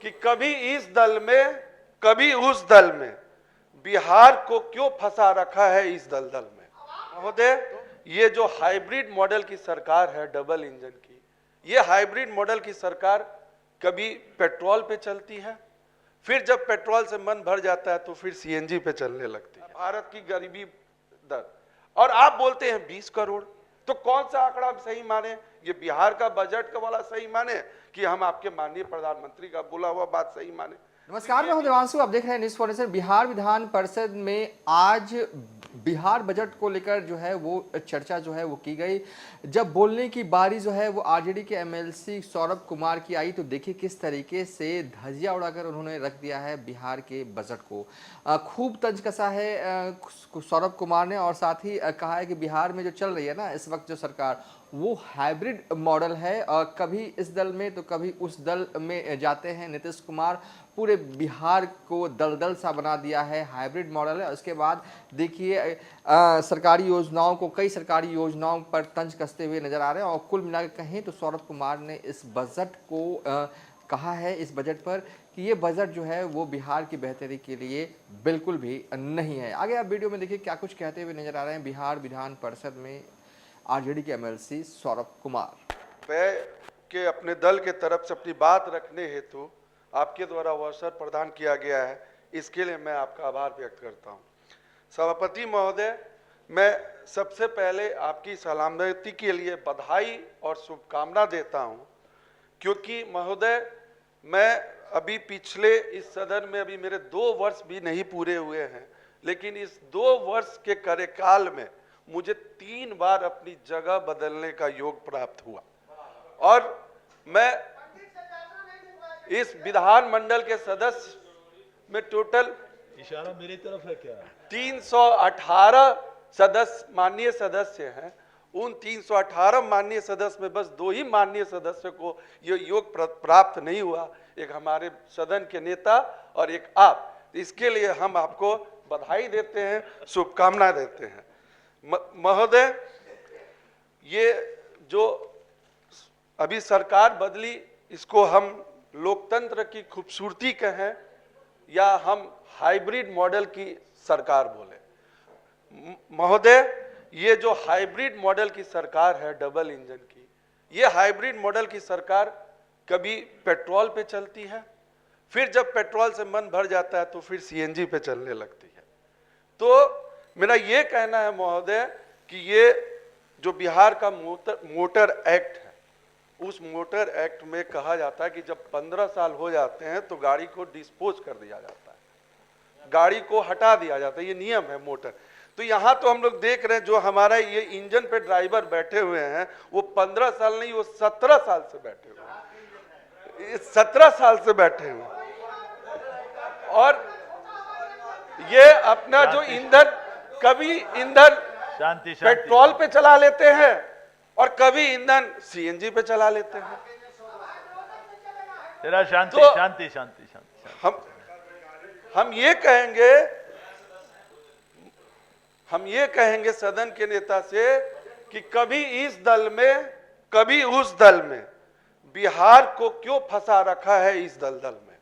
कि कभी इस दल में कभी उस दल में बिहार को क्यों फंसा रखा है इस दलदल में। महोदय, ये जो हाइब्रिड मॉडल की सरकार है डबल इंजन की, ये हाइब्रिड मॉडल की सरकार कभी पेट्रोल पे चलती है, फिर जब पेट्रोल से मन भर जाता है तो फिर सीएनजी पे चलने लगती है। भारत की गरीबी दर, और आप बोलते हैं 20 करोड़, तो कौन सा आंकड़ा सही माने? ये बिहार का बजट का वाला सही माने कि हम आपके माननीय प्रधानमंत्री का बोला हुआ बात सही माने? नमस्कार, मैं हूं देवांशु। आप देख रहे हैं न्यूज़ फॉरेंसिक। बिहार विधान परिषद में आज बिहार बजट को लेकर जो है वो चर्चा जो है वो की गई। जब बोलने की बारी जो है वो आरजेडी के एमएलसी सौरभ कुमार की आई तो देखिए किस तरीके से धजिया उड़ाकर उन्होंने रख दिया है बिहार के बजट को। खूब तंज कसा है सौरभ कुमार ने, और साथ ही कहा है कि बिहार में जो चल रही है ना इस वक्त जो सरकार, वो हाइब्रिड मॉडल है। कभी इस दल में तो कभी उस दल में जाते हैं नीतीश कुमार। पूरे बिहार को दलदल सा बना दिया है, हाइब्रिड मॉडल है। उसके बाद देखिए सरकारी योजनाओं को, कई सरकारी योजनाओं पर तंज कसते हुए नजर आ रहे हैं। और कुल मिलाकर कहें तो सौरभ कुमार ने इस बजट को कहा है, इस बजट पर, कि ये बजट जो है वो बिहार की बेहतरी के लिए बिल्कुल भी नहीं है। आगे आप वीडियो में देखिए क्या कुछ कहते हुए नजर आ रहे हैं बिहार विधान परिषद में आरजेडी के एमएलसी सौरभ कुमार। के अपने दल के तरफ से अपनी बात रखने हेतु आपके द्वारा वो अवसर प्रदान किया गया है, इसके लिए मैं आपका आभार व्यक्त करता हूं। सभापति महोदय, मैं सबसे पहले आपकी सलामती के लिए बधाई और शुभकामना देता हूं, क्योंकि महोदय मैं अभी पिछले इस सदन में अभी मेरे 2 वर्ष भी नहीं पूरे हुए हैं, लेकिन इस 2 वर्ष के कार्यकाल में मुझे 3 बार अपनी जगह बदलने का योग प्राप्त हुआ, और मैं इस विधानमंडल के सदस्य में टोटल इशारा मेरी तरफ है क्या? 318 सदस्य माननीय सदस्य हैं। उन 318 माननीय सदस्य में बस 2 ही माननीय सदस्य को ये योग प्राप्त नहीं हुआ, एक हमारे सदन के नेता और एक आप। इसके लिए हम आपको बधाई देते हैं, शुभकामनाएं देते हैं। महोदय, ये जो अभी सरकार बदली, इसको हम लोकतंत्र की खूबसूरती कहें या हम हाइब्रिड मॉडल की सरकार बोले। महोदय, ये जो हाइब्रिड मॉडल की सरकार है डबल इंजन की, ये हाइब्रिड मॉडल की सरकार कभी पेट्रोल पे चलती है, फिर जब पेट्रोल से मन भर जाता है तो फिर सीएनजी पे चलने लगती है। तो मेरा ये कहना है महोदय कि ये जो बिहार का मोटर एक्ट है, उस मोटर एक्ट में कहा जाता है कि जब 15 साल हो जाते हैं तो गाड़ी को डिस्पोज कर दिया जाता है, गाड़ी को हटा दिया जाता है, ये नियम है मोटर। तो यहाँ तो हम लोग देख रहे हैं जो हमारा ये इंजन पे ड्राइवर बैठे हुए हैं वो 15 साल नहीं, वो 17 साल से बैठे हुए हैं, 17 साल से बैठे हुए हैं। और ये अपना जो ईंधन, कभी ईंधन पेट्रोल पे चला लेते हैं और कभी ईंधन सीएनजी पे चला लेते हैं। तेरा शांति तो शांति शांति शांति हम ये कहेंगे सदन के नेता से कि कभी इस दल में कभी उस दल में बिहार को क्यों फंसा रखा है इस दलदल में।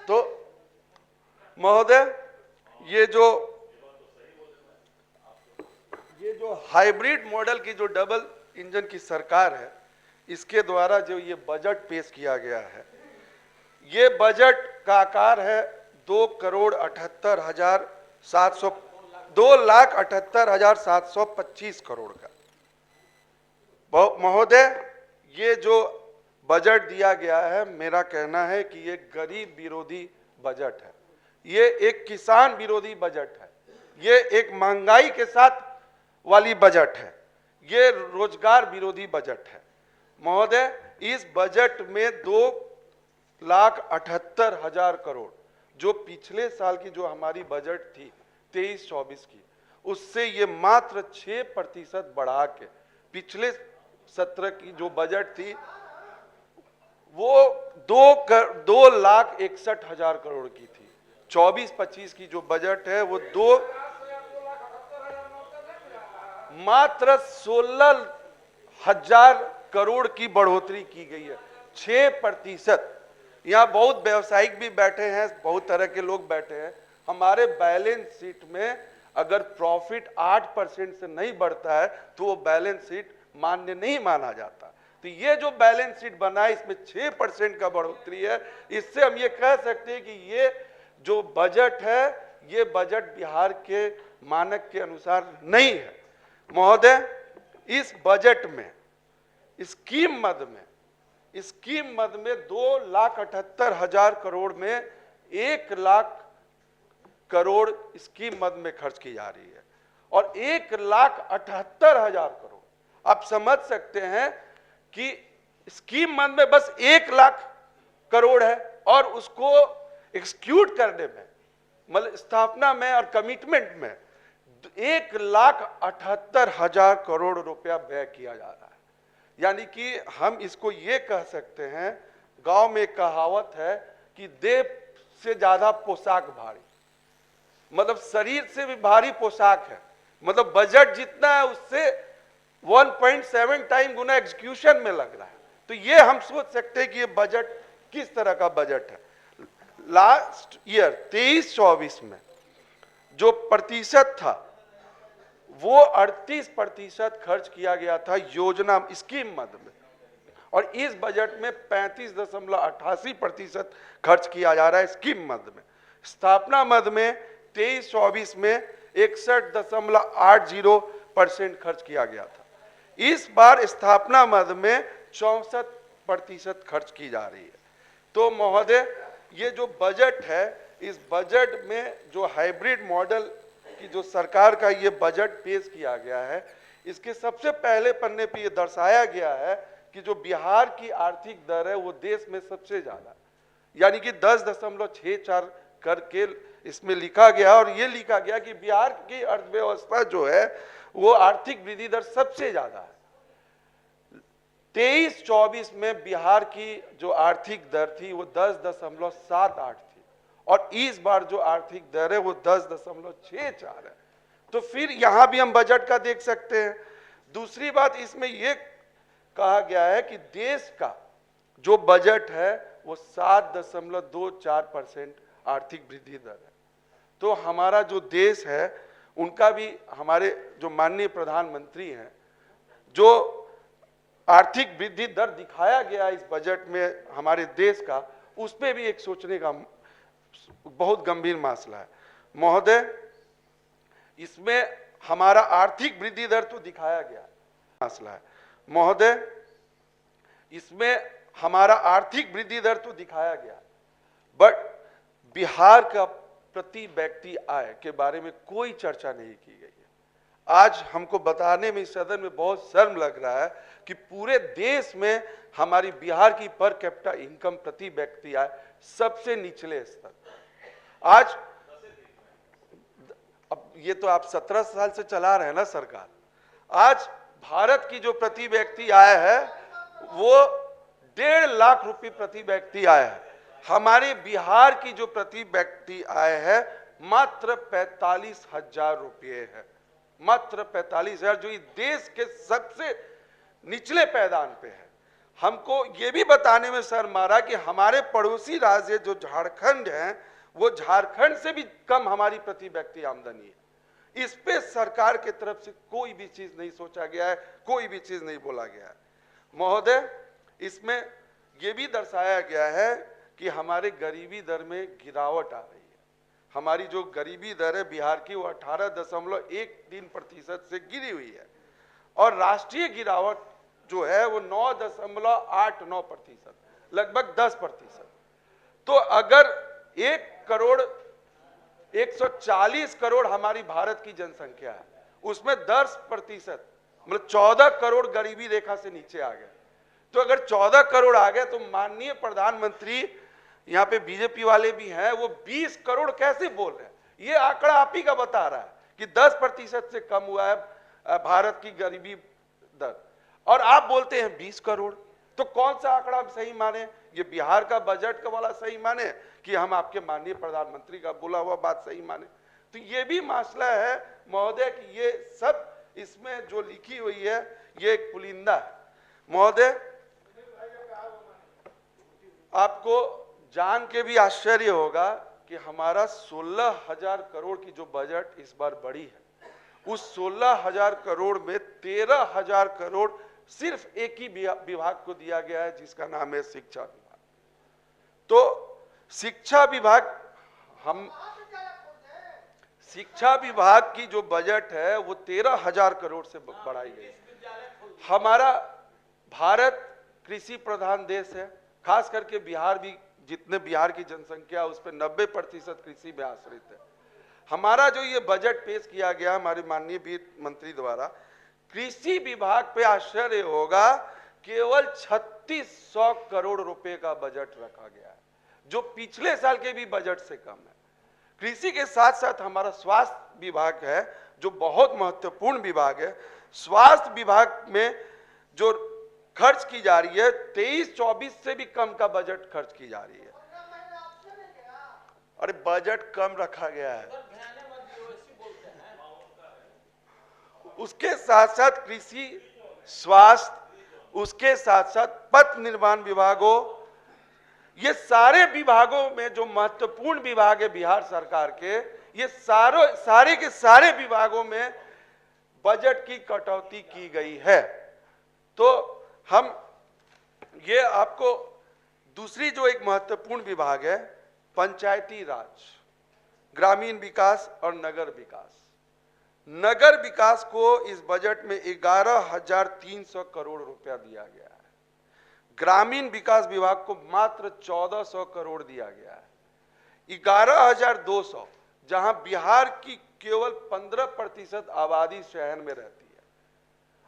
तो महोदय, ये जो हाइब्रिड मॉडल की जो डबल इंजन की सरकार है, इसके द्वारा जो ये बजट पेश किया गया है, ये बजट का आकार है 2,78,725 करोड़ का। महोदय, ये जो बजट दिया गया है, मेरा कहना है कि ये गरीब विरोधी बजट है, ये एक किसान विरोधी बजट है, ये एक महंगाई के साथ वाली बजट है, ये रोजगार विरोधी बजट है। महोदय, इस बजट में 2,78,000 करोड़, जो पिछले साल की जो हमारी बजट थी 23-24 की, उससे ये मात्र 6% बढ़ा के पिछले सत्र की जो बजट थी वो 2,61,000 करोड़ की थी। 24-25 की जो बजट है वो मात्र 16,000 करोड़ की बढ़ोतरी की गई है, 6%। यहाँ बहुत व्यवसायिक भी बैठे हैं, बहुत तरह के लोग बैठे हैं। हमारे बैलेंस शीट में अगर प्रॉफिट 8% से नहीं बढ़ता है तो वो बैलेंस शीट मान्य नहीं माना जाता। तो ये जो बैलेंस शीट बना है इसमें 6% का बढ़ोतरी है। इससे हम ये कह सकते हैं कि ये जो बजट है ये बजट बिहार के मानक के अनुसार नहीं है। महोदय, इस बजट में स्कीम मद में 2,78,000 करोड़ में 1 लाख करोड़ स्कीम मद में खर्च की जा रही है और 1,78,000 करोड़। आप समझ सकते हैं कि स्कीम मद में बस 1 लाख करोड़ है और उसको एक्सक्यूट करने में, मतलब स्थापना में और कमिटमेंट में 1,78,000 करोड़ रुपया व्यय किया जा रहा है। यानी कि हम इसको ये कह सकते हैं, गांव में कहावत है कि देह से ज्यादा पोशाक भारी, मतलब शरीर से भी भारी पोशाक है। मतलब बजट जितना है उससे 1.7 टाइम गुना एग्जीक्यूशन में लग रहा है। तो ये हम सोच सकते हैं कि ये बजट किस तरह का बजट है। लास्ट ईयर 23-24 में जो प्रतिशत था वो 38% खर्च किया गया था योजना स्कीम मद में, और इस बजट में 35.88% खर्च किया जा रहा है स्कीम मद में। स्थापना मद में 23-24 में 61.80% खर्च किया गया था। इस बार स्थापना मद में 64% खर्च की जा रही है। तो महोदय, ये जो बजट है, इस बजट में जो हाइब्रिड मॉडल की जो सरकार का ये बजट पेश किया गया है, इसके सबसे पहले पन्ने पे ये दर्शाया गया है कि जो बिहार की आर्थिक दर है वो देश में सबसे ज्यादा, यानी कि 10.64 करके इसमें लिखा गया, और ये लिखा गया कि बिहार की अर्थव्यवस्था जो है वो आर्थिक वृद्धि दर सबसे ज्यादा है। 23-24 में बिहार की जो आर्थिक दर थी वो 10.78 थी, और इस बार जो आर्थिक दर है वो 10.64 है। तो फिर यहां भी हम बजट का देख सकते हैं। दूसरी बात, इसमें यह कहा गया है कि देश का जो बजट है वो 7.24% आर्थिक वृद्धि दर है। तो हमारा जो देश है उनका भी, हमारे जो माननीय प्रधानमंत्री हैं, जो आर्थिक वृद्धि दर दिखाया गया इस बजट में हमारे देश का, उस पर भी एक सोचने का बहुत गंभीर मसला है। महोदय, इसमें हमारा आर्थिक वृद्धि दर तो दिखाया गया मसला है। महोदय, इसमें हमारा आर्थिक वृद्धि दर तो दिखाया गया, बट बिहार का प्रति व्यक्ति आय के बारे में कोई चर्चा नहीं की गई है। आज हमको बताने में इस सदन में बहुत शर्म लग रहा है कि पूरे देश में हमारी बिहार की पर कैपिटा इनकम प्रति व्यक्ति आय सबसे निचले स्तर। आज अब ये तो आप 17 साल से चला रहे हैं ना सरकार। आज भारत की जो प्रति व्यक्ति आय है वो 1.5 लाख रुपए प्रति व्यक्ति आय है। हमारे बिहार की जो प्रति व्यक्ति आय है मात्र 45,000 रुपये है, मात्र 45,000, जो इस देश के सबसे निचले पैदान पे है। हमको ये भी बताने में शर्म आ रहा कि हमारे पड़ोसी राज्य जो झारखंड है वो झारखंड से भी कम हमारी प्रति व्यक्ति आमदनी है। इस पे सरकार की तरफ से कोई भी चीज नहीं सोचा गया है, कोई भी चीज नहीं बोला गया है। महोदय, इसमें यह भी दर्शाया गया है कि हमारे गरीबी दर में गिरावट आ रही है। हमारी जो गरीबी दर है बिहार की वो 18.13% से गिरी हुई है, और राष्ट्रीय गिरावट जो है वो 9.89%, लगभग 10%। तो अगर 1,140 करोड़ हमारी भारत की जनसंख्या है, उसमें 10%, मतलब 14 करोड़ गरीबी रेखा से नीचे आ गए। तो अगर 14 करोड़ आ गए तो माननीय प्रधानमंत्री, यहाँ पे बीजेपी वाले भी हैं, वो 20 करोड़ कैसे बोल रहे हैं? ये आंकड़ा आप ही का बता रहा है कि 10% से कम हुआ है भारत की गरीबी दर, और आप बोलते हैं 20 करोड़। तो कौन सा आंकड़ा हम सही माने? ये बिहार का बजट का वाला सही माने कि हम आपके माननीय प्रधानमंत्री का बोला हुआ बात सही माने? तो ये भी मसला है महोदय कि ये सब इसमें जो लिखी हुई है ये एक पुलिंदा है। महोदय, आपको जान के भी आश्चर्य होगा कि हमारा 16,000 करोड़ की जो बजट इस बार बढ़ी है, उस 16,000 करोड़ में 13,000 करोड़ सिर्फ एक ही विभाग को दिया गया है, जिसका नाम है शिक्षा विभाग। तो शिक्षा विभाग की जो बजट है वो 13,000 करोड़ से बढ़ाई गई। हमारा भारत कृषि प्रधान देश है, खास करके बिहार भी, जितने बिहार की जनसंख्या उस पर 90% कृषि में आश्रित है। हमारा जो ये बजट पेश किया गया हमारे माननीय वित्त मंत्री द्वारा, कृषि विभाग पे आश्चर्य होगा, केवल 3600 करोड़ रुपए का बजट रखा गया है, जो पिछले साल के भी बजट से कम है। कृषि के साथ साथ हमारा स्वास्थ्य विभाग है, जो बहुत महत्वपूर्ण विभाग है। स्वास्थ्य विभाग में जो खर्च की जा रही है 23-24 से भी कम का बजट खर्च की जा रही है। अरे बजट कम रखा गया है। उसके साथ साथ कृषि, स्वास्थ्य, उसके साथ साथ पथ निर्माण विभागों, ये सारे विभागों में जो महत्वपूर्ण विभाग है बिहार सरकार के, ये सारे के सारे विभागों में बजट की कटौती की गई है। तो हम ये आपको दूसरी जो एक महत्वपूर्ण विभाग है, पंचायती राज, ग्रामीण विकास और नगर विकास। नगर विकास को इस बजट में 11,300 करोड़ रुपया दिया गया है। ग्रामीण विकास विभाग को मात्र 1,400 करोड़ दिया गया है। 11,200, जहां बिहार की केवल 15% आबादी शहर में रहती है,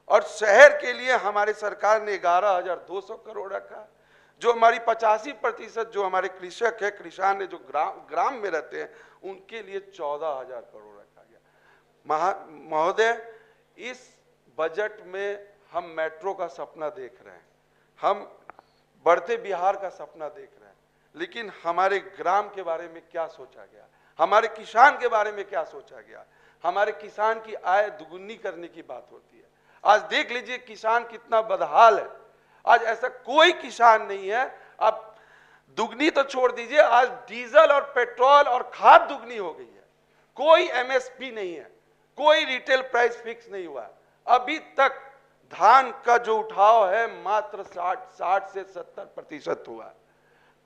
और शहर के लिए हमारे सरकार ने 11,200 करोड़ रखा। जो हमारी 85% जो हमारे कृषक है, किसान है, जो ग्राम में रहते हैं, उनके लिए 14,000 करोड़ रखा गया। महोदय, इस बजट में हम मेट्रो का सपना देख रहे हैं, हम बढ़ते बिहार का सपना देख रहे हैं, लेकिन हमारे ग्राम के बारे में क्या सोचा गया, हमारे किसान के बारे में क्या सोचा गया? हमारे किसान की आय दुगुनी करने की बात होती है। आज देख लीजिए किसान कितना बदहाल है। आज ऐसा कोई किसान नहीं है, अब दुगनी तो छोड़ दीजिए, आज डीजल और पेट्रोल और खाद दुगनी हो गई है। कोई एमएसपी नहीं है, कोई रिटेल प्राइस फिक्स नहीं हुआ। अभी तक धान का जो उठाव है मात्र 60 से 70% हुआ।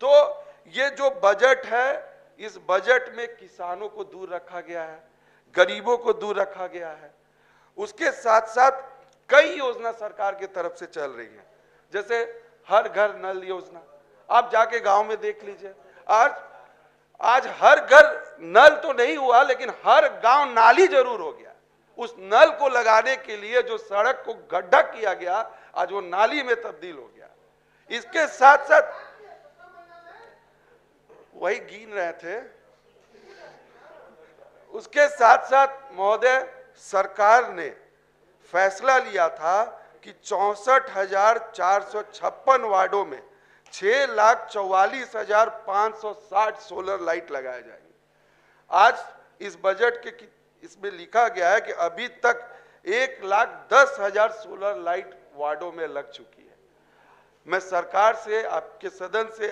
तो ये जो बजट है, इस बजट में किसानों को दूर रखा गया है, गरीबों को दूर रखा गया है। उसके साथ साथ कई योजना सरकार की तरफ से चल रही है, जैसे हर घर नल योजना। आप जाके गांव में देख लीजिए, आज हर घर नल तो नहीं हुआ, लेकिन हर गांव नाली जरूर हो गया। उस नल को लगाने के लिए जो सड़क को गड्ढा किया गया, आज वो नाली में तब्दील हो गया। इसके साथ साथ वही गिन रहे थे, उसके साथ साथ महोदय, सरकार ने फैसला लिया था कि 64,456 वार्डों में 6,44,560 सोलर लाइट लगाए जाएंगे। आज इस बजट के इसमें लिखा गया है कि अभी तक 1,10,000 सोलर लाइट वार्डों में लग चुकी है। मैं सरकार से, आपके सदन से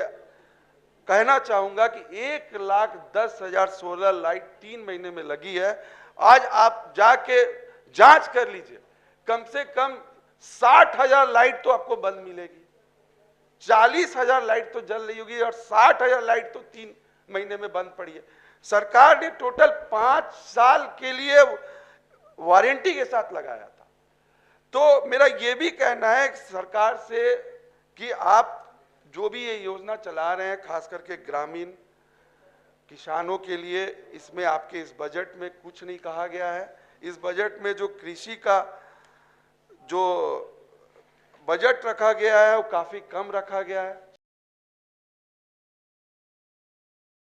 कहना चाहूंगा कि 1,10,000 सोलर लाइट 3 महीने में लगी है। आज आप जाके जांच कर लीजिए, कम से कम 60,000 लाइट तो आपको बंद मिलेगी, 40,000 लाइट तो जल रही होगी, और 60,000 लाइट तो 3 महीने में बंद पड़ी है। सरकार ने टोटल 5 साल के लिए वारंटी के साथ लगाया था। तो मेरा ये भी कहना है सरकार से कि आप जो भी ये योजना चला रहे हैं, खास करके ग्रामीण किसानों के लिए, इसमें आपके इस बजट में कुछ नहीं कहा गया है। इस बजट में जो कृषि का जो बजट रखा गया है वो काफी कम रखा गया है।